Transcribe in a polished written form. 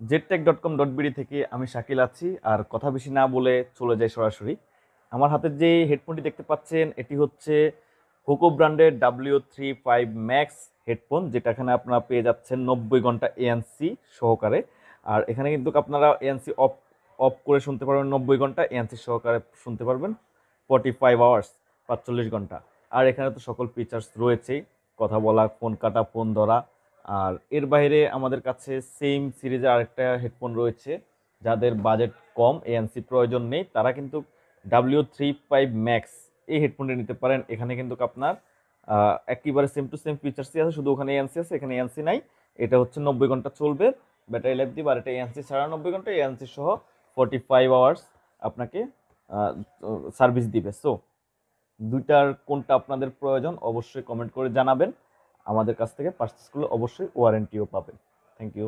ztech.com.bd থেকে আমি শাকিল আছি। আর কথা বেশি না বলে চলে যাই সরাসরি। আমার হাতে যে হেডফোনটি দেখতে পাচ্ছেন এটি হচ্ছে হোকো ব্র্যান্ডের W35 Max হেডফোন, যেটা এখানে আপনারা পেয়ে যাচ্ছেন 90 ঘন্টা এএনসি সহকারে। আর এখানে কিন্তু আপনারা এএনসি অফ অফ করে শুনতে পারবেন 90 ঘন্টা, এএনসি সহকারে শুনতে পারবেন 45 আওয়ার্স 45 ঘন্টা। আর এখানে তো সকল ফিচার্স রয়েছেই, কথা বলা, ফোন কাটা, ফোন ধরা। আর এর বাইরে আমাদের কাছে সেম সিরিজের আরেকটা হেডফোন রয়েছে। যাদের বাজেট কম, এএনসি প্রয়োজন নেই, তারা কিন্তু W35 Max এই হেডফোনটি নিতে পারেন। এখানে কিন্তু আপনার একেবারে সেম টু সেম ফিচার্সই আছে, শুধু ওখানে এএনসি আছে, এখানে এএনসি নাই। এটা হচ্ছে 90 ঘন্টা চলবে, ব্যাটারি লাইফ দিবে। আর এটা এএনসি ছাড়া 90 ঘন্টা, এএনসি সহ 45 আওয়ার্স আপনাকে সার্ভিস দিবে। সো দুইটার কোনটা আপনাদের প্রয়োজন অবশ্যই কমেন্ট করে জানাবেন। আমাদের কাছ থেকে পারচেস করলে অবশ্যই ওয়ারেন্টিও পাবেন। Thank you.